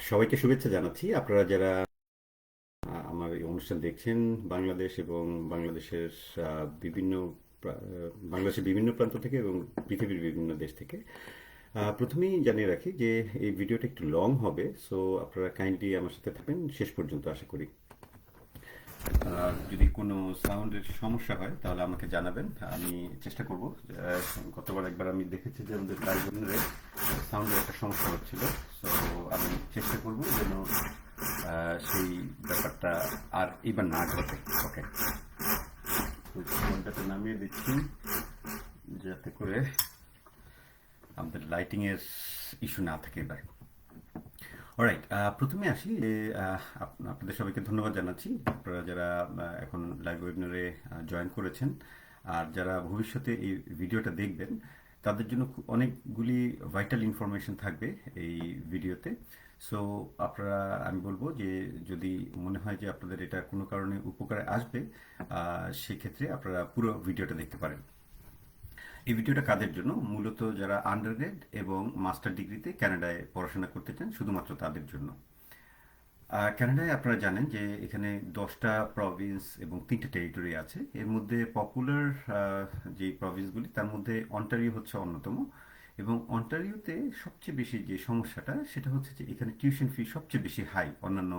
সবাইকে শুভেচ্ছা জানাচ্ছি। আপনারা যারা আমার এই অনুষ্ঠান দেখছেন, বাংলাদেশ এবং বাংলাদেশের বিভিন্ন বাংলাদেশের বিভিন্ন প্রান্ত থেকে এবং পৃথিবীর বিভিন্ন দেশ থেকে। প্রথমেই জানিয়ে রাখি যে এই ভিডিওটা একটু লং হবে, সো আপনারা কাইন্ডলি আমার সাথে থাকবেন শেষ পর্যন্ত আশা করি। যদি কোনো সাউন্ডের সমস্যা হয় তাহলে আমাকে জানাবেন, আমি চেষ্টা করব। গতবার একবার আমি দেখেছি যে আমাদের লাইব্রেরির সাউন্ডের একটা সমস্যা হচ্ছিল, সো আমি চেষ্টা করব যেন সেই ব্যাপারটা আর এবার না ঘটে। ওকে, ফোনটাতে নামিয়ে দিচ্ছি যাতে করে আমাদের লাইটিংয়ের ইস্যু না থাকে এবার। অলরাইট, প্রথমে আসি যে আপনাদের সবাইকে ধন্যবাদ জানাচ্ছি আপনারা যারা এখন লাইভ ওয়েবিনারে জয়েন করেছেন, আর যারা ভবিষ্যতে এই ভিডিওটা দেখবেন তাদের জন্য অনেকগুলি ভাইটাল ইনফরমেশন থাকবে এই ভিডিওতে। সো আপনারা, আমি বলবো যে যদি মনে হয় যে আপনাদের এটা কোনো কারণে উপকারে আসবে, সেক্ষেত্রে আপনারা পুরো ভিডিওটা দেখতে পারেন। এই ভিডিওটা কাদের জন্য? মূলত যারা আন্ডারগ্রেড এবং মাস্টার ডিগ্রিতে কানাডায় পড়াশোনা করতে চান, শুধুমাত্র তাদের জন্য। কানাডায় আপনারা জানেন যে এখানে 10টা প্রভিন্স এবং 3টে টেরিটরি আছে। এর মধ্যে পপুলার যে প্রভিন্সগুলি, তার মধ্যে অন্টারিও হচ্ছে অন্যতম। এবং অন্টারিওতে সবচেয়ে বেশি যে সমস্যাটা, সেটা হচ্ছে যে এখানে টিউশন ফি সবচেয়ে বেশি হাই অন্যান্য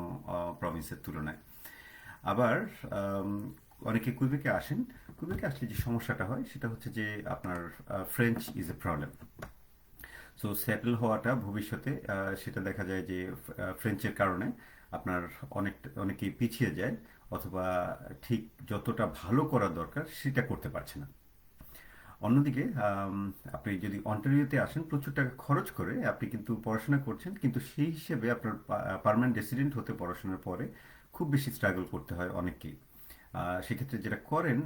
প্রভিন্সের তুলনায়। আবার আম, অনেকে কুইবেকে আসেন। কুইবেকে আসলে যে সমস্যাটা হয় সেটা হচ্ছে যে আপনার French is a problem. So settle হওয়াটা ভবিষ্যতে সেটা দেখা যায় যে ফ্রেঞ্চের কারণে আপনার অনেকেই পিছিয়ে যায়, অথবা ঠিক যতটা ভালো করা দরকার সেটা করতে পারছে না। অন্যদিকে আপনি যদি অন্টারিওতে আসেন, প্রচুর টাকা খরচ করে আপনি কিন্তু পড়াশোনা করছেন, কিন্তু সেই হিসেবে আপনার পার্মানেন্ট রেসিডেন্ট হতে পড়াশোনার পরে খুব বেশি স্ট্রাগল করতে হয় অনেককেই। সেক্ষেত্রে যেটা করেন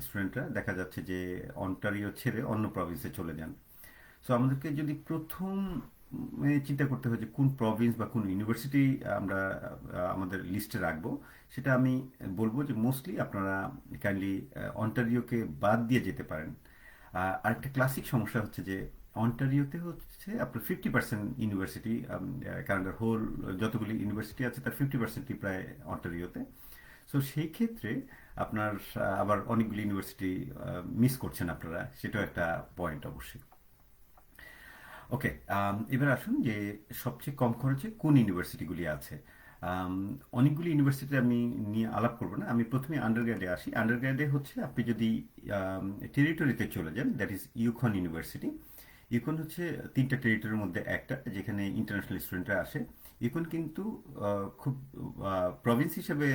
স্টুডেন্টরা, দেখা যাচ্ছে যে অন্টারিও ছেড়ে অন্য প্রভিন্সে চলে যান। সো আমাদেরকে যদি প্রথম চিন্তা করতে হয় যে কোন প্রভিন্স বা কোন ইউনিভার্সিটি আমরা আমাদের লিস্টে রাখবো, সেটা আমি বলবো যে মোস্টলি আপনারা কাইন্ডলি অন্টারিওকে বাদ দিয়ে যেতে পারেন। আরেকটা ক্লাসিক সমস্যা হচ্ছে যে অন্টারিওতে হচ্ছে আপনার 50% ইউনিভার্সিটি, কানাডার হোল যতগুলি ইউনিভার্সিটি আছে তার 50%ই প্রায় অন্টারিওতে। সো সেই ক্ষেত্রে আপনার আবার অনেকগুলি ইউনিভার্সিটি মিস করছেন আপনারা, সেটাও একটা পয়েন্ট অবশ্যই। ওকে, এবার আসুন যে সবচেয়ে কম খরচে কোন ইউনিভার্সিটিগুলি আছে। আম, অনেকগুলি ইউনিভার্সিটি আমি নিয়ে আলাপ করব না, আমি প্রথমে আন্ডারগ্রেডে আসি। আন্ডারগ্রেডে হচ্ছে আপনি যদি টেরিটরিতে চলে যান, that is Yukon university. Yukon হচ্ছে 3টা টেরিটরির মধ্যে একটা, যেখানে ইন্টারন্যাশনাল স্টুডেন্টরা আসে। ইউকন কিন্তু খুব প্রভিন্স হিসেবে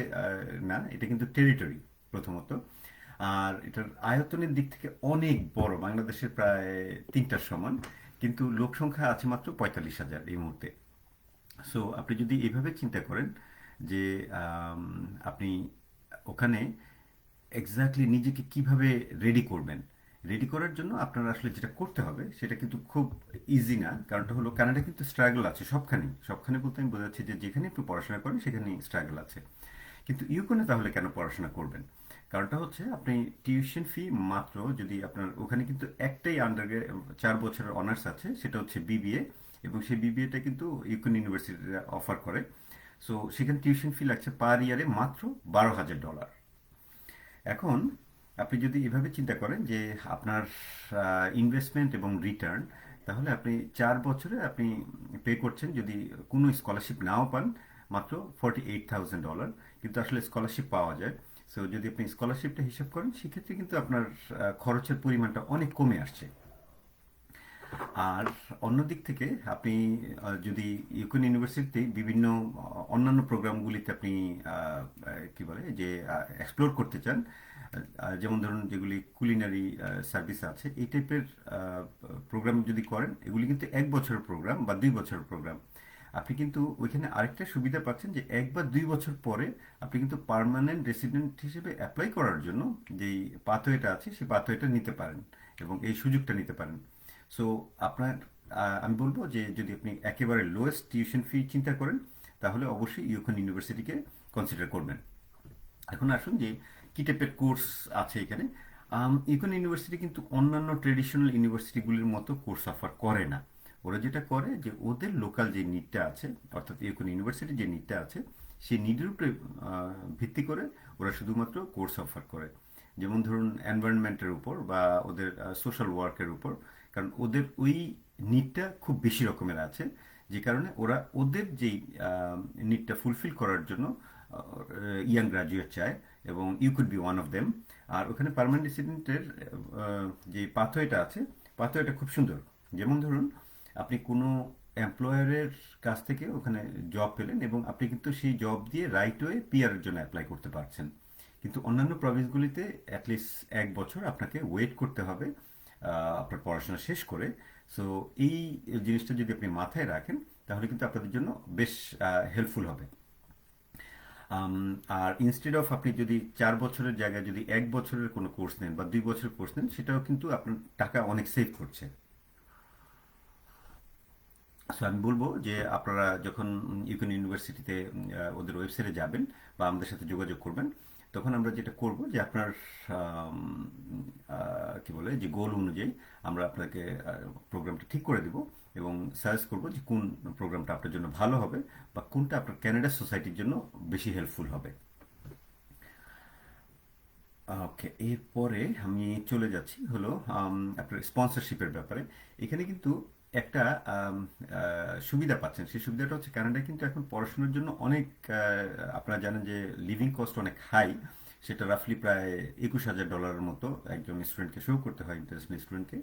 না, এটা কিন্তু টেরিটরি প্রথমত। আর এটার আয়তনের দিক থেকে অনেক বড়, বাংলাদেশের প্রায় 3টার সমান, কিন্তু লোক সংখ্যা আছে মাত্র 45,000 এই মুহূর্তে। সো আপনি যদি এভাবে চিন্তা করেন যে আম, আপনি ওখানে এক্স্যাক্টলি নিজেকে কিভাবে রেডি করবেন, রেডি করার জন্য আপনার আসলে যেটা করতে হবে সেটা কিন্তু খুব ইজি না। কারণটা হলো কানাডা কিন্তু স্ট্রাগল আছে সবখানেই, সবখানে বলতে আমি বোঝাচ্ছি যে যেখানে একটু পড়াশোনা করেন সেখানেই স্ট্রাগল আছে। কিন্তু ইউকনে তাহলে কেন পড়াশোনা করবেন? কারণটা হচ্ছে আপনি টিউশন ফি মাত্র, যদি আপনার ওখানে কিন্তু একটাই 4 বছরের অনার্স আছে, সেটা হচ্ছে বিবিএ, এবং সেই বিবিএটা কিন্তু ইউকন ইউনিভার্সিটিরা অফার করে। সো সেখানে টিউশন ফি লাগছে পার ইয়ারে মাত্র $12,000। এখন আপনি যদি এভাবে চিন্তা করেন যে আপনার ইনভেস্টমেন্ট এবং রিটার্ন, তাহলে আপনি 4 বছরে আপনি পে করছেন, যদি কোনো স্কলারশিপ নাও পান, মাত্র $48,000। কিন্তু আসলে স্কলারশিপ পাওয়া যায়। সো যদি আপনি স্কলারশিপটা হিসাব করেন, সেক্ষেত্রে কিন্তু আপনার খরচের পরিমাণটা অনেক কমে আসছে। আর অন্য দিক থেকে আপনি যদি ইউকন ইউনিভার্সিটিতে বিভিন্ন অন্যান্য প্রোগ্রামগুলিতে আপনি কি বলে যে এক্সপ্লোর করতে চান, যেমন ধরুন যেগুলি কুলিনারি সার্ভিস আছে, এই টাইপের প্রোগ্রাম যদি করেন, এগুলি কিন্তু 1 বছরের প্রোগ্রাম বা 2 বছরের প্রোগ্রাম। আপনি কিন্তু ওইখানে আরেকটা সুবিধা পাচ্ছেন যে 1 বা 2 বছর পরে আপনি কিন্তু পার্মানেন্ট রেসিডেন্ট হিসেবে অ্যাপ্লাই করার জন্য যেই পাথওয়েটা আছে সেই পাথওয়েটা নিতে পারেন এবং এই সুযোগটা নিতে পারেন। সো আপনার আমি বলবো যে যদি আপনি একেবারে লোয়েস্ট টিউশন ফি চিন্তা করেন, তাহলে অবশ্যই ইউকন ইউনিভার্সিটিকে কনসিডার করবেন। এখন আসুন যে কী টাইপের কোর্স আছে এখানে। ইউকন ইউনিভার্সিটি কিন্তু অন্যান্য ট্রেডিশনাল ইউনিভার্সিটিগুলির মতো কোর্স অফার করে না। ওরা যেটা করে যে ওদের লোকাল যে নিডটা আছে, অর্থাৎ ইউকন ইউনিভার্সিটির যে নিডটা আছে, সেই নিডের উপরে ভিত্তি করে ওরা শুধুমাত্র কোর্স অফার করে। যেমন ধরুন এনভায়রনমেন্টের উপর বা ওদের সোশ্যাল ওয়ার্কের উপর, কারণ ওদের ওই নিডটা খুব বেশি রকমের আছে, যে কারণে ওরা ওদের যেই নিডটা ফুলফিল করার জন্য ইয়াং গ্রাজুয়েট চায়, এবং you could be one of them. আর ওখানে পার্মানেন্ট রেসিডেন্টের যে পাথওয়েটা আছে, পাথওয়েটা খুব সুন্দর। যেমন ধরুন আপনি কোনো এমপ্লয়ারের কাছ থেকে ওখানে জব পেলেন, এবং আপনি কিন্তু সেই জব দিয়ে রাইট ওয়ে পিআরের জন্য অ্যাপ্লাই করতে পারছেন। কিন্তু অন্যান্য প্রভিন্সগুলিতে অ্যাটলিস্ট 1 বছর আপনাকে ওয়েট করতে হবে আপনার পড়াশোনা শেষ করে। সো এই জিনিসটা যদি আপনি মাথায় রাখেন, তাহলে কিন্তু আপনাদের জন্য বেশ হেল্পফুল হবে। আর ইনস্টেড অফ আপনি যদি 4 বছরের জায়গায় যদি 1 বছরের কোনো কোর্স নেন বা 2 বছরের কোর্স নেন, সেটাও কিন্তু আপনার টাকা অনেক সেভ করছে। সো আমি বলবো যে আপনারা যখন ইউকেন ইউনিভার্সিটিতে ওদের ওয়েবসাইটে যাবেন বা আমাদের সাথে যোগাযোগ করবেন, তখন আমরা যেটা করব যে আপনার আম, কি বলে যে গোল অনুযায়ী আমরা আপনাকে প্রোগ্রামটা ঠিক করে দিব, এবং সাজেস্ট করব যে কোন প্রোগ্রামটা আপনার জন্য ভালো হবে বা কোনটা আপনার ক্যানাডা সোসাইটির জন্য বেশি হেল্পফুল হবে। ওকে, এরপরে আমি চলে যাচ্ছি হলো আপনার স্পন্সরশিপের ব্যাপারে। এখানে কিন্তু একটা সুবিধা পাচ্ছেন। সেই সুবিধাটা হচ্ছে কানাডায় কিন্তু এখন পড়াশোনার জন্য অনেক আপনারা জানেন যে লিভিং কস্ট অনেক হাই। সেটা রাফলি প্রায় $21,000 মতো একজন স্টুডেন্টকে শো করতে হয়, ইন্টারন্যাশনাল স্টুডেন্টকে।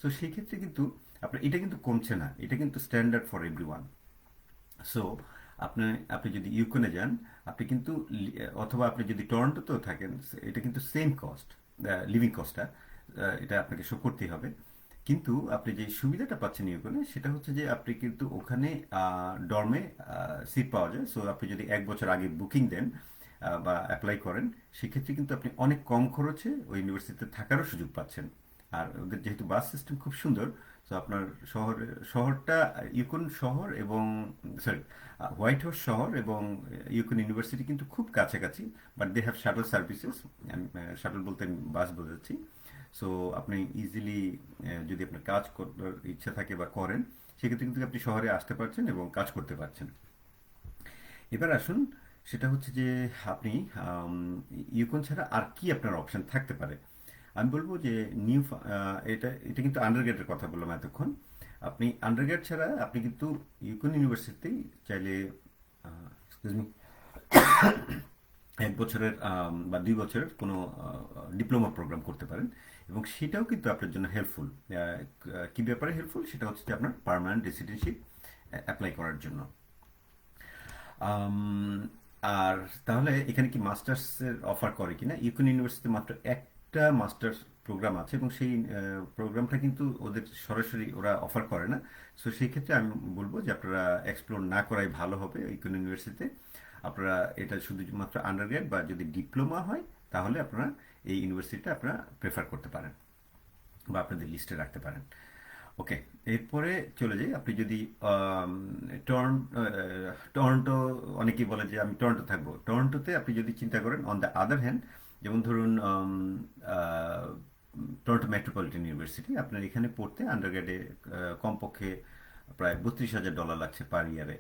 সো সেই ক্ষেত্রে কিন্তু আপনার এটা কিন্তু কমছে না, এটা কিন্তু স্ট্যান্ডার্ড ফর এভরিওয়ান। সো আপনি আপনি যদি ইউকনে যান, আপনি কিন্তু অথবা আপনি যদি টরন্টোতেও থাকেন, এটা কিন্তু সেম কস্ট, লিভিং কস্টটা এটা আপনাকে শো করতেই হবে। কিন্তু আপনি যে সুবিধাটা পাচ্ছেন ইউকনে, সেটা হচ্ছে যে আপনি কিন্তু ওখানে ডর্মে সিট পাওয়া যায়। সো আপনি যদি 1 বছর আগে বুকিং দেন বা অ্যাপ্লাই করেন, সেক্ষেত্রে কিন্তু আপনি অনেক কম খরচে ওই ইউনিভার্সিটিতে থাকারও সুযোগ পাচ্ছেন। আর ওদের যেহেতু বাস সিস্টেম খুব সুন্দর, তো আপনার শহরটা ইউকন শহর এবং সরি হোয়াইট হাউস শহর এবং ইউকন ইউনিভার্সিটি কিন্তু খুব কাছাকাছি। But they have shuttle services. Shuttle বলতে আমি বাস বোঝাচ্ছি। সো আপনি ইজিলি যদি আপনার কাজ করার ইচ্ছা থাকে বা করেন, সেক্ষেত্রে কিন্তু আপনি শহরে আসতে পারছেন এবং কাজ করতে পারছেন। এবার আসুন, সেটা হচ্ছে যে আপনি ইউকন ছাড়া আর কি আপনার অপশন থাকতে পারে। আমি বলবো যে নিউ এটা এটা কিন্তু আন্ডারগ্রেডের কথা বললাম এতক্ষণ। আপনি আন্ডারগ্রেড ছাড়া আপনি কিন্তু ইউকন ইউনিভার্সিটিতেই চাইলে এক্সকিউজ মি 1 বছরের বা 2 বছরের কোনো ডিপ্লোমা প্রোগ্রাম করতে পারেন, এবং সেটাও কিন্তু আপনার জন্য হেল্পফুল। কি ব্যাপারে হেল্পফুল, সেটা হচ্ছে যে আপনার পার্মানেন্ট রেসিডেন্সিপ অ্যাপ্লাই করার জন্য। আম, আর তাহলে এখানে কি মাস্টার্সের অফার করে কিনা, ইউকন ইউনিভার্সিটিতে মাত্র একটা মাস্টার্স প্রোগ্রাম আছে, এবং সেই প্রোগ্রামটা কিন্তু ওদের সরাসরি ওরা অফার করে না। সো সেই ক্ষেত্রে আমি বলবো যে আপনারা এক্সপ্লোর না করাই ভালো হবে ইউকন ইউনিভার্সিটিতে। আপনারা এটা শুধুমাত্র আন্ডারগ্রেড বা যদি ডিপ্লোমা হয়, তাহলে আপনারা এই ইউনিভার্সিটিটা আপনারা প্রেফার করতে পারেন বা আপনাদের লিস্টে রাখতে পারেন। ওকে, এরপরে চলে যাই। আপনি যদি আম, টরন্টো, অনেকেই বলে যে আমি টরন্টো থাকবো, টরন্টোতে আপনি যদি চিন্তা করেন অন দ্য আদার হ্যান্ড, যেমন ধরুন টরন্টো মেট্রোপলিটন ইউনিভার্সিটি, আপনার এখানে পড়তে আন্ডারগ্রেডে কমপক্ষে প্রায় $32,000 লাগছে পার ইয়ারে।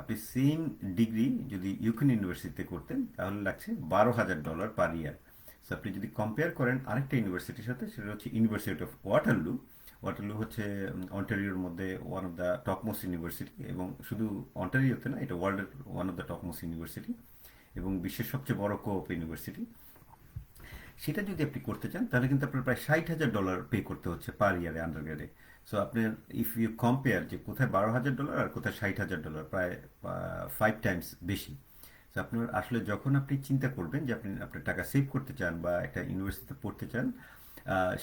আপনি সেম ডিগ্রি যদি ইউকেন ইউনিভার্সিটিতে করতেন, তাহলে লাগছে $12,000 পার ইয়ার। সো আপনি যদি কম্পেয়ার করেন আরেকটা ইউনিভার্সিটির সাথে, সেটা হচ্ছে ইউনিভার্সিটি অফ ওয়াটারলু। ওয়াটারলু হচ্ছে অন্টারিওর মধ্যে one of the top most university, এবং শুধু অন্টারিওতে না, এটা ওয়ার্ল্ডের one of the top most university এবং বিশ্বের সবচেয়ে বড় কোঅপ ইউনিভার্সিটি। সেটা যদি আপনি করতে চান, তাহলে কিন্তু আপনার প্রায় $60,000 পে করতে হচ্ছে পার ইয়ারে আন্ডারগ্রেডে। সো আপনার ইফ ইউ কম্পেয়ার যে কোথায় $12,000 আর কোথায় $60,000, প্রায় 5 টাইমস বেশি। তো আপনার আসলে যখন আপনি চিন্তা করবেন যে আপনি আপনার টাকা সেভ করতে চান বা একটা ইউনিভার্সিটিতে পড়তে চান,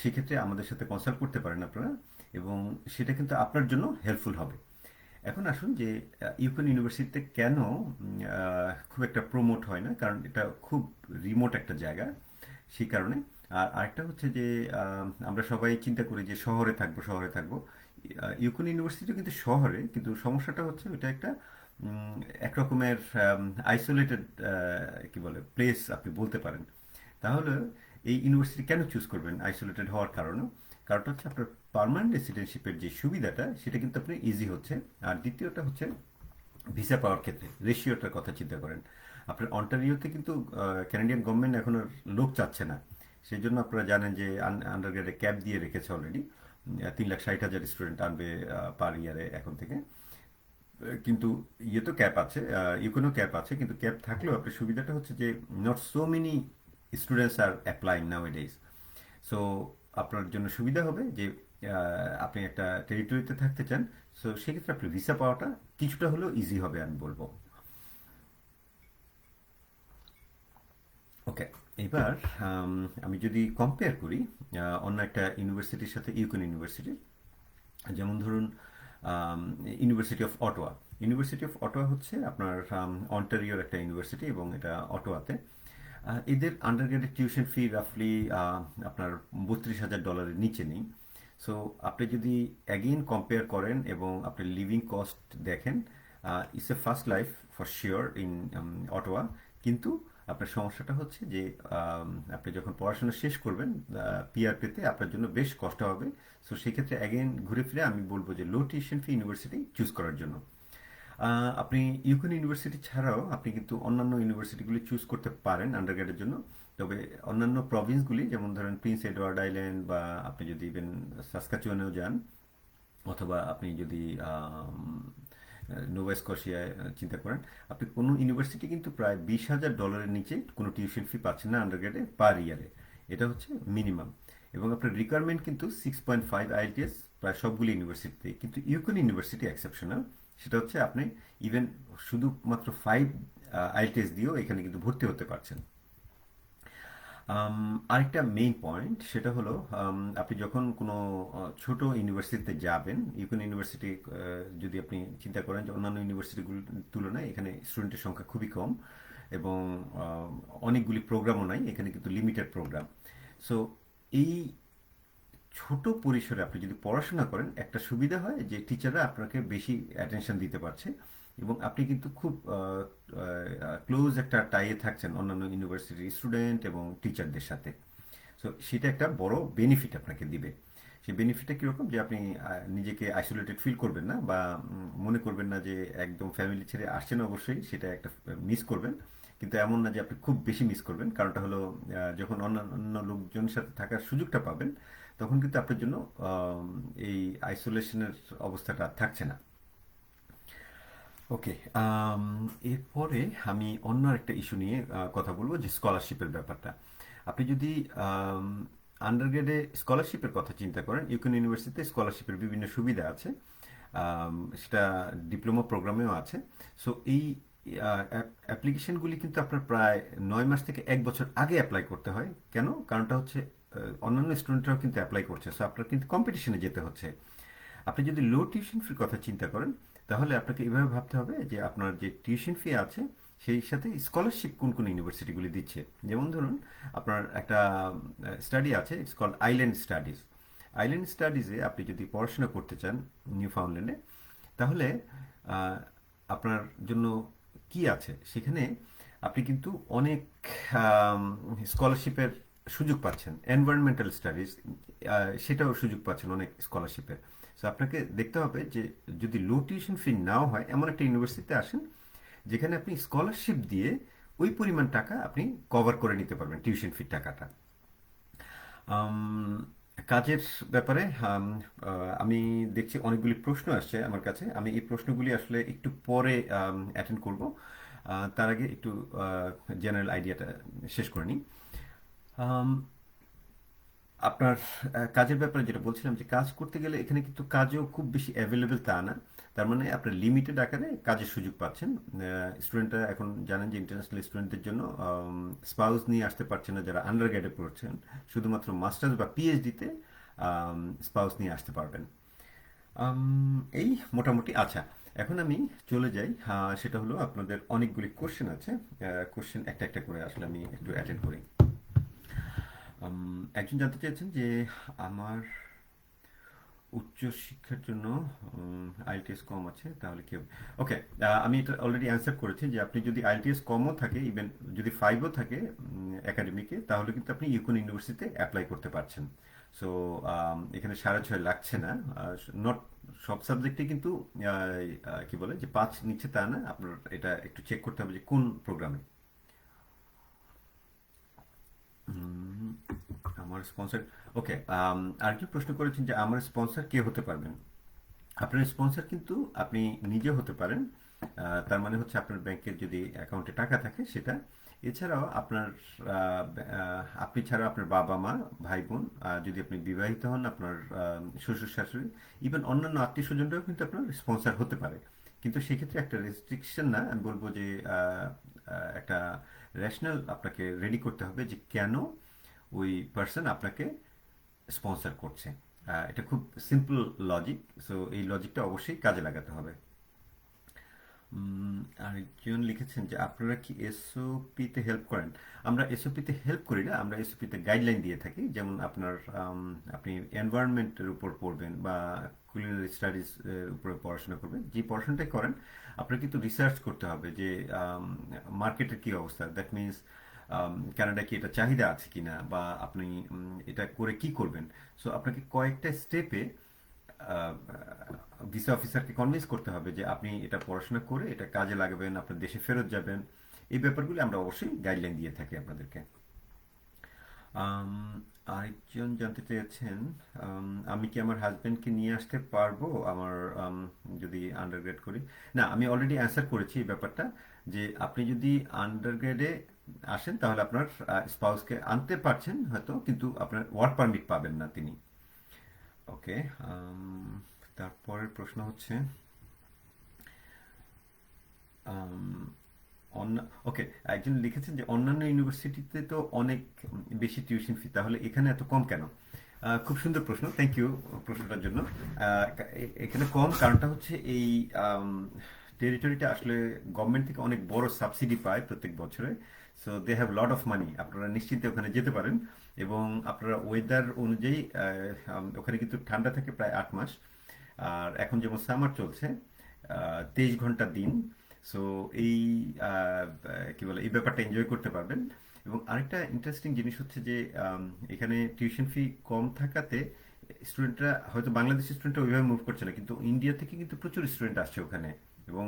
সেক্ষেত্রে আমাদের সাথে কনসাল্ট করতে পারেন আপনারা, এবং সেটা কিন্তু আপনার জন্য হেল্পফুল হবে। এখন আসুন যে ইউকন ইউনিভার্সিটিতে কেন খুব একটা প্রমোট হয় না, কারণ এটা খুব রিমোট একটা জায়গা, সেই কারণে। আর আরেকটা হচ্ছে যে আমরা সবাই চিন্তা করি যে শহরে থাকবো, শহরে থাকবো। ইউকন ইউনিভার্সিটিও কিন্তু শহরে, কিন্তু সমস্যাটা হচ্ছে ওইটা একটা এক রকমের আইসোলেটেড কি বলে প্লেস আপনি বলতে পারেন। তাহলে এই ইউনিভার্সিটি কেন চুজ করবেন আইসোলেটেড হওয়ার কারণে? কারণটা হচ্ছে আপনার পার্মানেন্ট রেসিডেন্টশিপের যে সুবিধাটা সেটা কিন্তু আপনার ইজি হচ্ছে। আর দ্বিতীয়টা হচ্ছে ভিসা পাওয়ার ক্ষেত্রে রেশিওটার কথা চিন্তা করেন। আপনার অন্টারিওতে কিন্তু ক্যানাডিয়ান গভর্নমেন্ট এখন আর লোক চাচ্ছে না। সেই জন্য আপনারা জানেন যে আন্ডারগ্রেডে ক্যাপ দিয়ে রেখেছে অলরেডি, 3,60,000 স্টুডেন্ট আনবে পার ইয়ারে এখন থেকে। কিন্তু ইয়ে তো ক্যাপ আছে, ইউকোনো ক্যাপ আছে, কিন্তু ক্যাপ থাকলেও আপনার সুবিধাটা হচ্ছে যে not so many students are applying nowadays. So আপনার জন্য সুবিধা হবে যে আপনি একটা টেরিটরিতে থাকতে চান, সো সেক্ষেত্রে আপনার ভিসা পাওয়াটা কিছুটা হলেও ইজি হবে আমি বলবো। ওকে, এবার আমি যদি কম্পেয়ার করি অন্য একটা ইউনিভার্সিটির সাথে, ইউকোন ইউনিভার্সিটির, যেমন ধরুন university of Ottawa. University of Ottawa হচ্ছে আপনার অন্টারিওর একটা ইউনিভার্সিটি এবং এটা অটোয়াতে। এদের আন্ডারগ্রেডের টিউশন ফি রাফলি আপনার $32,000 নিচে নেই। সো আপনি যদি অ্যাগেইন কম্পেয়ার করেন এবং আপনি লিভিং কস্ট দেখেন, it's a first life for sure in Ottawa. কিন্তু আপনার সমস্যাটা হচ্ছে যে আপনি যখন পড়াশোনা শেষ করবেন পিআর পেতে আপনার জন্য বেশ কষ্ট হবে। সো সেক্ষেত্রে অ্যাগেইন ঘুরে ফিরে আমি বলবো যে লো টিউশন ফি ইউনিভার্সিটি চুজ করার জন্য। আপনি ইউকোন ইউনিভার্সিটি ছাড়াও আপনি কিন্তু অন্যান্য ইউনিভার্সিটিগুলি চুজ করতে পারেন আন্ডারগ্রেডের জন্য। তবে অন্যান্য প্রভিন্সগুলি, যেমন ধরেন প্রিন্স এডওয়ার্ড আইল্যান্ড, বা আপনি যদি ইভেন সাসকাচুয়ানেও যান, অথবা আপনি যদি নোভা স্কশিয়ায় চিন্তা করেন, আপনি কোনো ইউনিভার্সিটি কিন্তু প্রায় $20,000 নিচে কোনো টিউশন ফি পাচ্ছেন না আন্ডারগ্রেডে পার ইয়ারে। এটা হচ্ছে মিনিমাম। এবং আপনার রিকোয়ারমেন্ট কিন্তু 6.5 আইএলটিএস প্রায় সবগুলি ইউনিভার্সিটিতে, কিন্তু ইউকোন ইউনিভার্সিটি এক্সেপশনাল। সেটা হচ্ছে আপনি ইভেন শুধুমাত্র 5 আইএলটিএস দিয়েও এখানে কিন্তু ভর্তি হতে পারছেন। আরেকটা মেইন পয়েন্ট সেটা হলো, আপনি যখন কোনো ছোট ইউনিভার্সিটিতে যাবেন, ইউকোন ইউনিভার্সিটি যদি আপনি চিন্তা করেন যে অন্যান্য ইউনিভার্সিটিগুলোর তুলনায় এখানে স্টুডেন্টের সংখ্যা খুবই কম এবং অনেকগুলি প্রোগ্রামও নাই, এখানে কিন্তু লিমিটেড প্রোগ্রাম। সো এই ছোট পরিসরে আপনি যদি পড়াশোনা করেন, একটা সুবিধা হয় যে টিচাররা আপনাকে বেশি অ্যাটেনশন দিতে পারছে এবং আপনি কিন্তু খুব ক্লোজ একটা টাইয়ে থাকছেন অন্যান্য ইউনিভার্সিটির স্টুডেন্ট এবং টিচারদের সাথে। সো সেটা একটা বড় বেনিফিট আপনাকে দিবে। সেই বেনিফিটটা কীরকম, যে আপনি নিজেকে আইসোলেটেড ফিল করবেন না, বা মনে করবেন না যে একদম ফ্যামিলি ছেড়ে আসছেন। অবশ্যই সেটা একটা মিস করবেন, কিন্তু এমন না যে আপনি খুব বেশি মিস করবেন। কারণটা হলো যখন অন্যান্য লোকজনের সাথে থাকার সুযোগটা পাবেন, তখন কিন্তু আপনার জন্য এই আইসোলেশনের অবস্থাটা থাকছে না। ওকে, এরপরে আমি অন্য একটা ইস্যু নিয়ে কথা বলবো, যে স্কলারশিপের ব্যাপারটা। আপনি যদি আন্ডারগ্রেডে স্কলারশিপের কথা চিন্তা করেন, ইউকোন ইউনিভার্সিটিতে স্কলারশিপের বিভিন্ন সুবিধা আছে। সেটা ডিপ্লোমা প্রোগ্রামেও আছে। সো এই অ্যাপ্লিকেশনগুলি কিন্তু আপনার প্রায় 9 মাস থেকে 1 বছর আগে অ্যাপ্লাই করতে হয়। কেন? কারণটা হচ্ছে অন্যান্য স্টুডেন্টরাও কিন্তু অ্যাপ্লাই করছে, সো আপনার কিন্তু কম্পিটিশনে যেতে হচ্ছে। আপনি যদি লো টিউশন ফির কথা চিন্তা করেন, তাহলে আপনাকে এভাবে ভাবতে হবে যে আপনার যে টিউশন ফি আছে সেই সাথে স্কলারশিপ কোন কোন ইউনিভার্সিটিগুলি দিচ্ছে। যেমন ধরুন, আপনার একটা স্টাডি আছে, it's called island studies. Island স্টাডিজে আপনি যদি পড়াশোনা করতে চান নিউ ফাউন্ডল্যান্ডে, তাহলে আহ, আপনার জন্য কি আছে সেখানে, আপনি কিন্তু অনেক স্কলারশিপের সুযোগ পাচ্ছেন। এনভায়রনমেন্টাল স্টাডিজ, সেটাও সুযোগ পাচ্ছেন অনেক স্কলারশিপের। সো আপনাকে দেখতে হবে যে যদি লো টিউশন ফি নাও হয়, এমন একটা ইউনিভার্সিটিতে আসেন যেখানে আপনি স্কলারশিপ দিয়ে ওই পরিমাণ টাকা আপনি কভার করে নিতে পারবেন টিউশন ফির টাকাটা। আম, কাজের ব্যাপারে আমি দেখছি অনেকগুলি প্রশ্ন আসছে আমার কাছে। আমি এই প্রশ্নগুলি আসলে একটু পরে অ্যাটেন্ড করব। তার আগে একটু জেনারেল আইডিয়াটা শেষ করে নিই। আম, আপনার কাজের ব্যাপারে যেটা বলছিলাম, যে কাজ করতে গেলে এখানে কিন্তু কাজও খুব বেশি অ্যাভেলেবেল তা না। তার মানে আপনার লিমিটেড আকারে কাজের সুযোগ পাচ্ছেন। স্টুডেন্টরা এখন জানেন যে ইন্টারন্যাশনাল স্টুডেন্টদের জন্য স্পাউস নিয়ে আসতে পারছেন না যারা আন্ডার গ্রেডে পড়ছেন, শুধুমাত্র মাস্টার্স বা পিএইচডিতে স্পাউস নিয়ে আসতে পারবেন। এই মোটামুটি। আচ্ছা, এখন আমি চলে যাই, সেটা হলো আপনাদের অনেকগুলি কোশ্চেন আছে। কোশ্চেন একটা একটা করে আসলে আমি একটু অ্যাটেন্ড করি। একজন জানতে চেয়েছেন যে আমার উচ্চ শিক্ষার জন্য আইএলটিএস কম আছে, তাহলে কি হবে? ওকে, আমি এটা অলরেডি অ্যান্সার করেছি যে আপনি যদি আইএলটিএস কমও থাকে, ইভেন যদি 5ও থাকে একাডেমিকে, তাহলে কিন্তু আপনি ইউকোন ইউনিভার্সিটিতে অ্যাপ্লাই করতে পারছেন। সো এখানে 6.5 লাগছে না। নট সব সাবজেক্টে কিন্তু কি বলে যে 5 নিচ্ছে তা না, আপনার এটা একটু চেক করতে হবে যে কোন প্রোগ্রামে। আমার স্পন্সর, ওকে, আরেকজন প্রশ্ন করেছেন যে আমার স্পন্সর কে হতে পারবেন। আপনার স্পন্সর কিন্তু আপনি নিজে হতে পারেন। তার মানে হচ্ছে আপনার ব্যাংকের যদি অ্যাকাউন্টে টাকা থাকে সেটা, এছাড়াও আপনার আপনি ছাড়া আপনার বাবা মা, ভাই বোন, যদি আপনি বিবাহিত হন, আপনার শ্বশুর শাশুড়ি, ইভেন অন্যান্য আত্মীয় স্বজনরাও কিন্তু আপনার স্পন্সর হতে পারে। কিন্তু সেক্ষেত্রে একটা রেস্ট্রিকশন না, আমি বলবো যে একটা রেশনাল আপনাকে রেডি করতে হবে যে কেন ওই পার্সন আপনাকে স্পন্সর করছে। এটা খুব সিম্পল লজিক, সো এই লজিকটা অবশ্যই কাজে লাগাতে হবে। আরেকজন লিখেছেন যে আপনারা কি এসওপিতে হেল্প করেন। আমরা এসওপিতে হেল্প করি না, আমরা এসওপিতে গাইডলাইন দিয়ে থাকি। যেমন আপনার আপনি এনভায়রনমেন্টের উপর পড়বেন বা কুলিনারি স্টাডিজ এর উপরে পড়াশোনা করবেন, যে পড়াশোনাটাই করেন আপনার কিন্তু রিসার্চ করতে হবে যে মার্কেটের কি অবস্থা, দ্যাট মিনস কানাডা কি এটা চাহিদা আছে কিনা, বা আপনি এটা করে কি করবেন। সো আপনাকে কয়েকটা স্টেপে ভিসা অফিসারকে কনভিন্স করতে হবে যে আপনি এটা পড়াশোনা করে এটা কাজে লাগাবেন, আপনার দেশে ফেরত যাবেন। এই ব্যাপারগুলি আমরা অবশ্যই গাইডলাইন দিয়ে থাকি আপনাদেরকে। আম, আরেকজন জানতে চেয়েছেন, আমি কি আমার হাজবেন্ডকে নিয়ে আসতে পারবো আমার যদি আন্ডারগ্রেড করি। না, আমি অলরেডি অ্যান্সার করেছি এই ব্যাপারটা, যে আপনি যদি আন্ডারগ্রেডে আসেন তাহলে আপনার স্পাউসকে আনতে পারছেন হয়তো, কিন্তু আপনার ওয়ার্ক পারমিট পাবেন না তিনি। ওকে, তারপরের প্রশ্ন হচ্ছে ওকে, একজন লিখেছেন যে অন্যান্য ইউনিভার্সিটিতে তো অনেক বেশি টিউশন ফি, তাহলে এখানে এত কম কেন। খুব সুন্দর প্রশ্ন, থ্যাংক ইউ প্রশ্নটার জন্য। এখানে কম কারণটা হচ্ছে এই টেরিটরিটা আসলে গভর্নমেন্ট থেকে অনেক বড় সাবসিডি পায় প্রত্যেক বছরে। So they have lot of money, আপনারা নিশ্চিন্তে ওখানে যেতে পারেন। এবং আপনারা ওয়েদার অনুযায়ী ওখানে কিন্তু ঠান্ডা থাকে প্রায় 8 মাস। আর এখন যেমন সামার চলছে, 23 ঘন্টা দিন। সো এই কি বলে এই ব্যাপারটা এনজয় করতে পারবেন। এবং আরেকটা ইন্টারেস্টিং জিনিস হচ্ছে যে এখানে টিউশন ফি কম থাকাতে স্টুডেন্টরা হয়তো বাংলাদেশি স্টুডেন্টরা ওইভাবে মুভ করছে না, কিন্তু ইন্ডিয়া থেকে কিন্তু প্রচুর স্টুডেন্ট আসছে ওখানে। এবং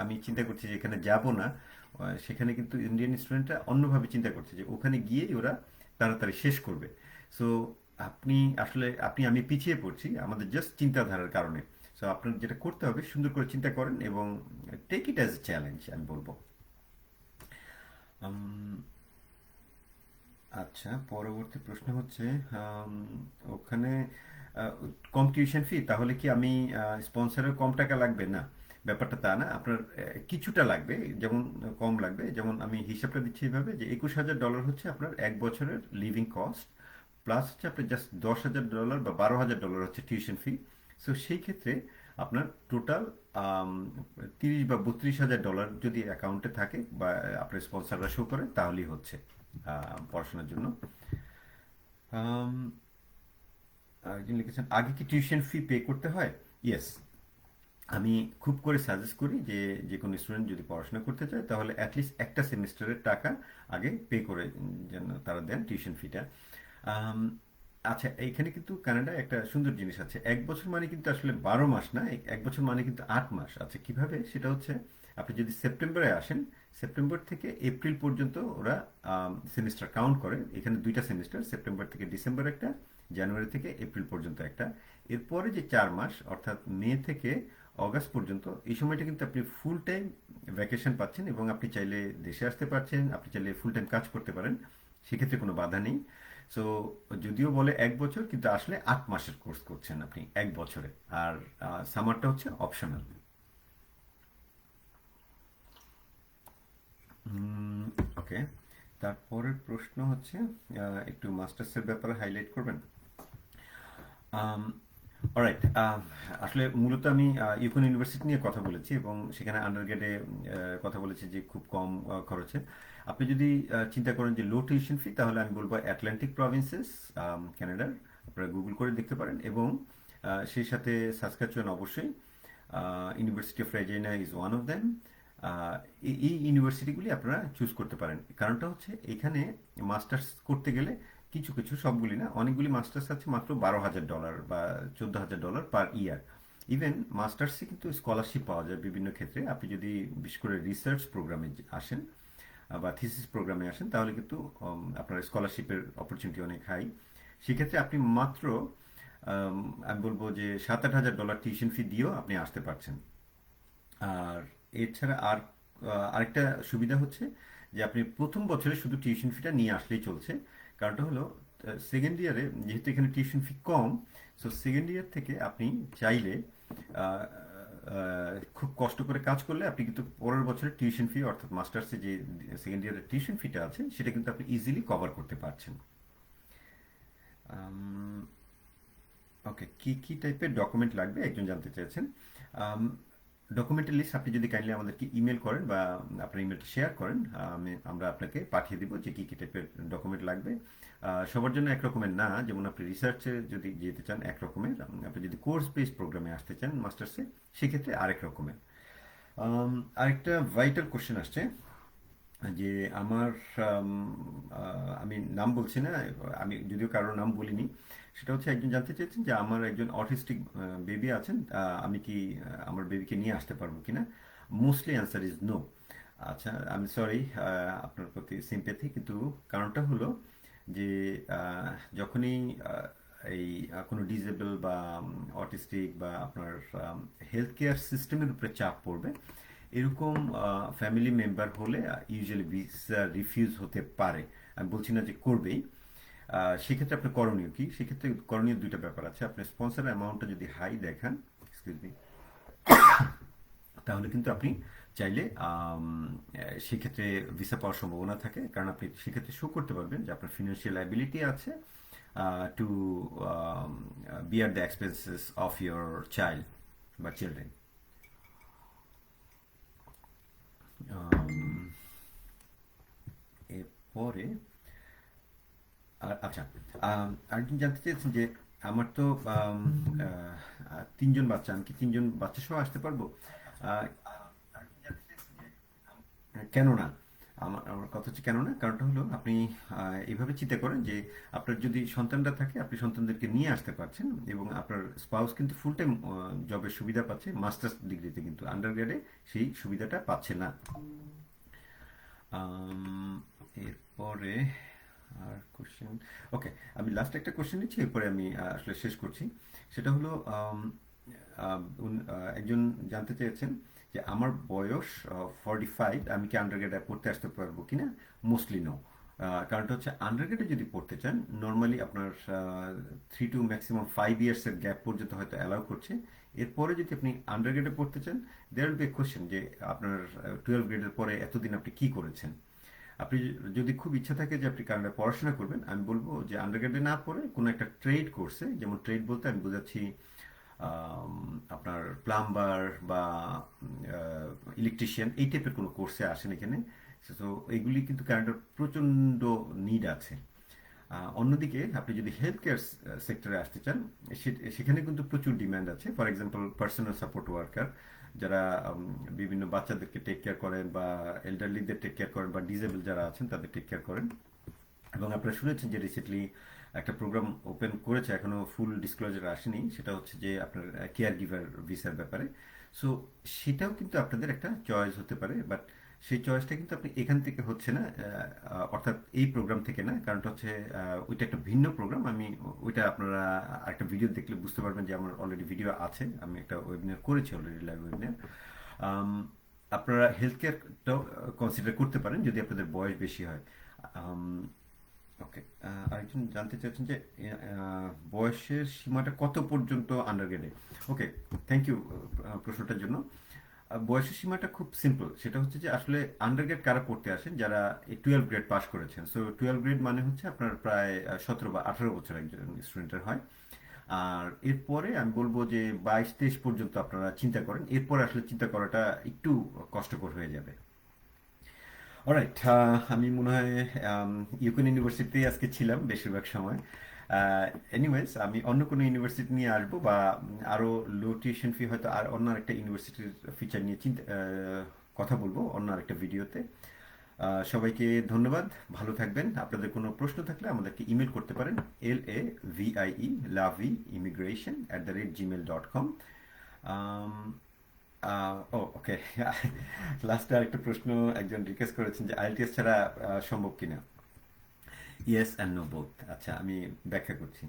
আমি চিন্তা করছি যে এখানে যাব না, সেখানে কিন্তু ইন্ডিয়ান স্টুডেন্টরা অন্যভাবে চিন্তা করছে যে ওখানে গিয়ে ওরা তাড়াতাড়ি শেষ করবে। সো আপনি আসলে আমি পিছিয়ে পড়ছি আমাদের জাস্ট চিন্তাধারার কারণে। সো আপনার যেটা করতে হবে সুন্দর করে চিন্তা করেন এবং take it as a challenge, আমি বলবো। উম, আচ্ছা, পরবর্তী প্রশ্ন হচ্ছে আম, ওখানে আহ, কম টিউশন ফি, তাহলে কি আমি স্পন্সরের কম টাকা লাগবে না। ব্যাপারটা তা না, আপনার কিছুটা লাগবে। যেমন কম লাগবে, যেমন আমি হিসাবটা দিচ্ছি এইভাবে যে $21,000 হচ্ছে আপনার 1 বছরের লিভিং কস্ট, প্লাস হচ্ছে আপনার জাস্ট $10,000 বা $12,000 হচ্ছে টিউশন ফি। সো সেই ক্ষেত্রে আপনার টোটাল $30,000 বা $32,000 যদি অ্যাকাউন্টে থাকে বা আপনার স্পন্সররা শো করে তাহলেই হচ্ছে পড়াশোনার জন্য। আম, একজন লিখেছেন আগে কি টিউশন ফি পে করতে হয়। ইয়েস, আমি খুব করে সাজেস্ট করি যে যে কোনো স্টুডেন্ট যদি পড়াশোনা করতে চায় তাহলে অ্যাটলিস্ট একটা সেমিস্টারের টাকা আগে পে করে যেন তারা দেন টিউশন ফিটা। আচ্ছা, এইখানে কিন্তু কানাডায় একটা সুন্দর জিনিস আছে, 1 বছর মানে কিন্তু আসলে 12 মাস না, 1 বছর মানে কিন্তু 8 মাস। আচ্ছা, কিভাবে সেটা হচ্ছে, আপনি যদি সেপ্টেম্বরে আসেন, সেপ্টেম্বর থেকে এপ্রিল পর্যন্ত ওরা সেমিস্টার কাউন্ট করে। এখানে দুইটা সেমিস্টার, সেপ্টেম্বর থেকে ডিসেম্বর একটা, জানুয়ারি থেকে এপ্রিল পর্যন্ত একটা। এরপরে যে 4 মাস অর্থাৎ মে থেকে অগাস্ট পর্যন্ত, এই সময়টা কিন্তু আপনি ফুল টাইম ভ্যাকেশন পাচ্ছেন এবং আপনি চাইলে দেশে আসতে পারছেন, আপনি চাইলে ফুল টাইম কাজ করতে পারেন, সেক্ষেত্রে কোনো বাধা নেই। সো যদিও বলে 1 বছর, কিন্তু আসলে 8 মাসের কোর্স করছেন আপনি 1 বছরে। আর সামারটা হচ্ছে অপশনাল। ওকে, তারপরের প্রশ্ন হচ্ছে একটু মাস্টার্সের ব্যাপারে হাইলাইট করবেন। অলরাইট, আসলে মূলত আমি ইউকন ইউনিভার্সিটি নিয়ে কথা বলেছি এবং সেখানে আন্ডারগ্রেডে কথা বলেছি যে খুব কম খরচে। আপনি যদি চিন্তা করেন যে লো টিউশন ফি, তাহলে আমি বলবো অ্যাটলান্টিক প্রভিন্সেস ক্যানাডার, আপনারা গুগল করে দেখতে পারেন। এবং সেই সাথে সাসকাচুয়ান অবশ্যই, university of Regina is one of them. এই ইউনিভার্সিটিগুলি আপনারা চুজ করতে পারেন। কারণটা হচ্ছে এখানে মাস্টার্স করতে গেলে কিছু কিছু, সবগুলি না, অনেকগুলি মাস্টার্স আছে মাত্র $12,000 বা $14,000 পার ইয়ার। ইভেন মাস্টার্সে কিন্তু স্কলারশিপ পাওয়া যায় বিভিন্ন ক্ষেত্রে। আপনি যদি বিশেষ করে রিসার্চ প্রোগ্রামে আসেন বা থিসিস প্রোগ্রামে আসেন, তাহলে কিন্তু আপনার স্কলারশিপের অপরচুনিটি অনেক হাই। সেক্ষেত্রে আপনি মাত্র আমি বলবো যে $7,000-8,000 টিউশন ফি দিয়েও আপনি আসতে পারছেন। আর এছাড়া আরেকটা সুবিধা হচ্ছে যে আপনি প্রথম বছরে শুধু টিউশন ফিটা নিয়ে আসলেই চলছে। কারণটা হলো সেকেন্ড ইয়ারে যেহেতু এখানে টিউশন ফি কম, সো সেকেন্ড ইয়ার থেকে আপনি চাইলে আহ, খুব কষ্ট করে কাজ করলে আপনি কিন্তু পরের বছরের টিউশন ফি, অর্থাৎ মাস্টার্সে যে সেকেন্ড ইয়ারের টিউশন ফিটা আছে, সেটা কিন্তু আপনি ইজিলি কভার করতে পারছেন। ওকে, কি কি টাইপের ডকুমেন্ট লাগবে একজন জানতে চেয়েছেন। ডকুমেন্টের লিস্ট আপনি যদি কাইন্ডলি আমাদেরকে ইমেল করেন বা আপনার ইমেলটা শেয়ার করেন, আমরা আপনাকে পাঠিয়ে দিব যে কী কী টাইপের ডকুমেন্ট লাগবে। সবার জন্য এক রকমের না, যেমন আপনি রিসার্চে যদি যেতে চান এক রকমের, আপনি যদি কোর্স বেসড প্রোগ্রামে আসতে চান মাস্টার্সে, সেক্ষেত্রে আরেক রকমের। আরেকটা ভাইটাল কোশ্চেন আসছে যে আমার আম, আমি নাম বলছি না, আমি যদিও কারোর নাম বলিনি। সেটা হচ্ছে একজন জানতে চেয়েছেন যে আমার একজন অটিস্টিক বেবি আছেন, আমি কি আমার বেবিকে নিয়ে আসতে পারবো কিনা। Mostly answer is no. আচ্ছা, আমি সরি আপনার প্রতি সিম্প্যাথি, কিন্তু কারণটা হলো যে আহ, যখনই এই কোনো ডিজেবল বা অটিস্টিক বা আপনার হেলথ কেয়ার সিস্টেমের উপরে চাপ পড়বে, এরকম ফ্যামিলি মেম্বার হলে ইউজুয়ালি ভিসা রিফিউজ হতে পারে। আমি বলছি না যে করবেই। সেক্ষেত্রে আপনার করণীয় কি? সেক্ষেত্রে করণীয় দুইটা ব্যাপার আছে। আপনি স্পন্সর অ্যামাউন্টটা যদি হাই দেখান, এক্সকিউজ মি, তাহলে কিন্তু আপনি চাইলে সেক্ষেত্রে ভিসা পাওয়ার সম্ভাবনা থাকে, কারণ আপনি সেক্ষেত্রে শো করতে পারবেন যে আপনার ফিনান্সিয়াল অ্যাবিলিটি আছে to bear the expenses of your child বা চিলড্রেন। এরপরে আচ্ছা, আরেকজন জানতে চেয়েছেন যে আমার তো তিনজন বাচ্চা, আমি কি তিনজন বাচ্চা সহ আসতে পারবো? আহ, কেন না? আমার আমার কথা হচ্ছে কেন না, কারণটা হলো আপনি এইভাবে চিন্তা করেন যে আপনার যদি সন্তানরা থাকে, আপনি সন্তানদেরকে নিয়ে আসতে পারছেন, এবং আপনার স্পাউস কিন্তু ফুল টাইম জবের সুবিধা পাচ্ছে মাস্টার্স ডিগ্রিতে, কিন্তু আন্ডারগ্রেডে সেই সুবিধাটা পাচ্ছে না। আম, এরপরে আর কোশ্চেন, ওকে, আমি লাস্ট একটা কোশ্চেন নিচ্ছি, এরপরে আমি আসলে শেষ করছি। সেটা হলো একজন জানতে চেয়েছেন যে আমার বয়স 45, আমি কি আন্ডারগ্রেডে পড়তে আসতে পারবো কিনা। Mostly no. কারণটা হচ্ছে আন্ডারগ্রেডে যদি পড়তে চান, নর্মালি আপনার 3 to maximum 5 ইয়ার্সের গ্যাপ পর্যন্ত হয়তো অ্যালাউ করছে। এরপরে যদি আপনি আন্ডারগ্রেডে পড়তে চান, there will be a question যে আপনার 12 গ্রেডের পরে এতদিন আপনি কি করেছেন। আপনি যদি খুব ইচ্ছা থাকে যে আপনি কানাডায় পড়াশোনা করবেন, আমি বলবো যে আন্ডারগ্রেডে না পড়ে কোনো একটা ট্রেড কোর্সে, যেমন ট্রেড বলতে আমি বোঝাচ্ছি আপনার প্লাম্বার বা ইলেকট্রিশিয়ান, এই টাইপের কোনো কোর্সে আসেন এখানে। তো এইগুলি কিন্তু কানাডার প্রচণ্ড নিড আছে। অন্যদিকে আপনি যদি হেলথ কেয়ার সেক্টরে আসতে চান, সেখানে কিন্তু প্রচুর ডিমান্ড আছে। For example personal support worker, যারা বিভিন্ন বাচ্চাদেরকে টেক কেয়ার করেন বা এল্ডারলিদের টেক কেয়ার করেন বা ডিজেবল যারা আছেন তাদের টেক কেয়ার করেন। এবং আপনারা শুনেছেন যে রিসেন্টলি একটা প্রোগ্রাম ওপেন করেছে, এখনো ফুল ডিসক্লোজার আসেনি, সেটা হচ্ছে যে আপনার কেয়ার গিভার ভিসার ব্যাপারে। সো সেটাও কিন্তু আপনাদের একটা চয়েস হতে পারে, বাট সেই চয়েসটা কিন্তু আপনি এখান থেকে হচ্ছে না, অর্থাৎ এই প্রোগ্রাম থেকে না। কারণটা হচ্ছে ওইটা একটা ভিন্ন প্রোগ্রাম। আমি ওইটা আপনারা একটা ভিডিও দেখলে বুঝতে পারবেন যে আমার অলরেডি ভিডিও আছে, আমি একটা ওয়েবিনার করেছি অলরেডি, লাইভ ওয়েবিনার। আপনারা হেলথ কেয়ারটাও কনসিডার করতে পারেন যদি আপনাদের বয়স বেশি হয়। ওকে, আরেকজন জানতে চাচ্ছেন যে বয়সের সীমাটা কত পর্যন্ত আন্ডারগ্রেডে। ওকে, থ্যাংক ইউ প্রশ্নটার জন্য। বয়সের সীমাটা খুব সিম্পল, সেটা হচ্ছে যে আসলে আন্ডারগ্রেড কারা পড়তে আসেন, যারা 12 গ্রেড পাস করেছেন। সো 12 গ্রেড মানে হচ্ছে আপনার প্রায় 17 বা 18 বছর একজন স্টুডেন্টের হয়। আর এরপরে আমি বলবো যে 22-23 পর্যন্ত আপনারা চিন্তা করেন, এরপরে আসলে চিন্তা করাটা একটু কষ্টকর হয়ে যাবে। অলরাইট, আমি মনে হয় ইউকন ইউনিভার্সিটিতেই আজকে ছিলাম বেশিরভাগ সময়। এনিওয়েজ, আমি অন্য কোনো ইউনিভার্সিটি নিয়ে আসবো বা আরও লো টিউশন ফি হয়তো আর অন্য একটা ইউনিভার্সিটির ফিচার নিয়ে কথা বলবো অন্য আরেকটা ভিডিওতে। সবাইকে ধন্যবাদ, ভালো থাকবেন। আপনাদের কোনো প্রশ্ন থাকলে আমাদেরকে ইমেল করতে পারেন, LAVIE লাভি ইমিগ্রেশন @gmail.com। ও ওকে। লাস্টে আরেকটা প্রশ্ন একজন রিকোয়েস্ট করেছেন যে আইএলটিএস ছাড়া সম্ভব কিনা। Yes and no both. আচ্ছা, আমি ব্যাখ্যা করছি।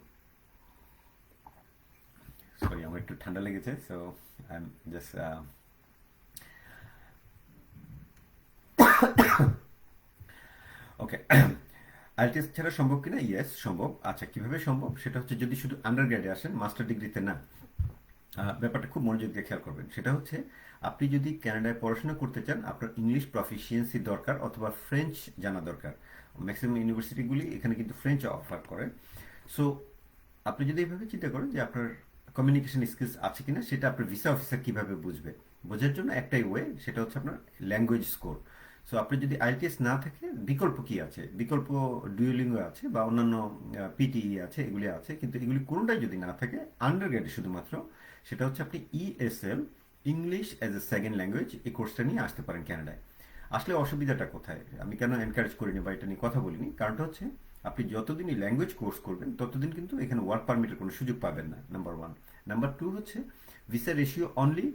সরি, আমার একটু ঠান্ডা লেগেছে, so I am just okay. IELTS ছাড়া সম্ভব কিনা? ইয়েস, সম্ভব। আচ্ছা, কিভাবে সম্ভব সেটা হচ্ছে যদি শুধু আন্ডারগ্রেডে আসেন, মাস্টার ডিগ্রিতে না। ব্যাপারটা খুব মনোযোগ দিয়ে খেয়াল করবেন। সেটা হচ্ছে আপনি যদি কানাডায় পড়াশোনা করতে চান, আপনার ইংলিশ প্রফিসিয়েন্সি দরকার অথবা ফ্রেঞ্চ জানা দরকার। ম্যাক্সিমাম ইউনিভার্সিটিগুলি এখানে কিন্তু ফ্রেঞ্চ অফার করে। সো আপনি যদি এইভাবে চিন্তা করেন যে আপনার কমিউনিকেশন স্কিলস আছে কিনা, সেটা আপনার ভিসা অফিসার কিভাবে বুঝবে? বোঝার জন্য একটাই ওয়ে, সেটা হচ্ছে আপনার ল্যাঙ্গুয়েজ স্কোর। সো আপনি যদি আইএলটিএস না থাকে, বিকল্প কি আছে? বিকল্প ডুয়োলিঙ্গো আছে বা অন্যান্য পিটিই আছে, এগুলি আছে, কিন্তু এগুলি কোনোটাই যদি না থাকে, আন্ডারগ্রেডে শুধুমাত্র, সেটা হচ্ছে আপনি ESL, English as a second language, এই কোর্সটা নিয়ে আসতে পারেন কানাডায়। আসলে অসুবিধাটা কোথায়? আমি কেন এনকারেজ করিনি বা এটা নিয়ে কথা বলিনি, কারণটা হচ্ছে আপনি যতদিনই ল্যাঙ্গুয়েজ কোর্স করবেন ততদিন কিন্তু এখানে ওয়ার্ক পারমিটের কোনো সুযোগ পাবেন না, নাম্বার ওয়ান। নাম্বার টু হচ্ছে ভিসা রেশিও অনলি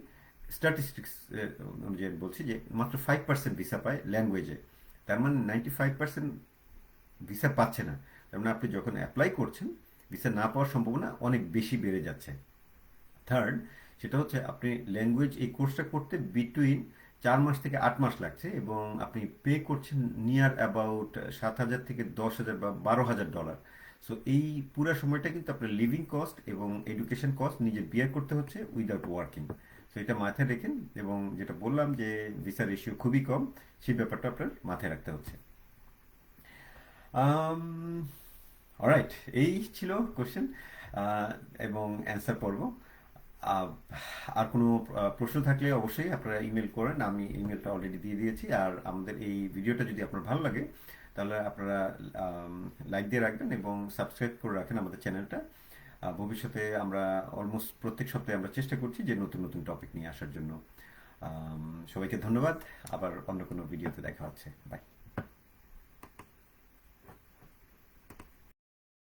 স্ট্যাটিস্টিক্স অনুযায়ী বলছি যে মাত্র 5% ভিসা পায় ল্যাঙ্গুয়েজে। তার মানে 95% ভিসা পাচ্ছে না। তার মানে আপনি যখন অ্যাপ্লাই করছেন, ভিসা না পাওয়ার সম্ভাবনা অনেক বেশি বেড়ে যাচ্ছে। থার্ড, সেটা হচ্ছে আপনি ল্যাঙ্গুয়েজ এই কোর্সটা করতে বিটুইন 4 মাস থেকে 8 মাস লাগছে, এবং আপনি পে করছেন নিয়ার অ্যাবাউট 7,000 থেকে 10,000 বা $12,000। সো এই পুরো সময়টা কিন্তু আপনার লিভিং কস্ট এবং এডুকেশন কস্ট নিজে বিয়ার করতে হচ্ছে উইদাউট ওয়ার্কিং। সো এটা মাথায় রেখেন, এবং যেটা বললাম যে ভিসা রেশিও খুবই কম, সেই ব্যাপারটা আপনার মাথায় রাখতে হচ্ছে। অলরাইট, এই ছিল কোশ্চেন এবং অ্যান্সার পর্ব। আহ, আর কোনো প্রশ্ন থাকলে অবশ্যই আপনারা ইমেল করেন, আমি ইমেলটা অলরেডি দিয়ে দিয়েছি। আর আমাদের এই ভিডিওটা যদি আপনার ভালো লাগে, তাহলে আপনারা লাইক দিয়ে রাখবেন এবং সাবস্ক্রাইব করে রাখেন আমাদের চ্যানেলটা। ভবিষ্যতে আমরা অলমোস্ট প্রত্যেক সপ্তাহে আমরা চেষ্টা করছি যে নতুন নতুন টপিক নিয়ে আসার জন্য। সবাইকে ধন্যবাদ। আবার অন্য কোনো ভিডিওতে দেখা হচ্ছে। বাই।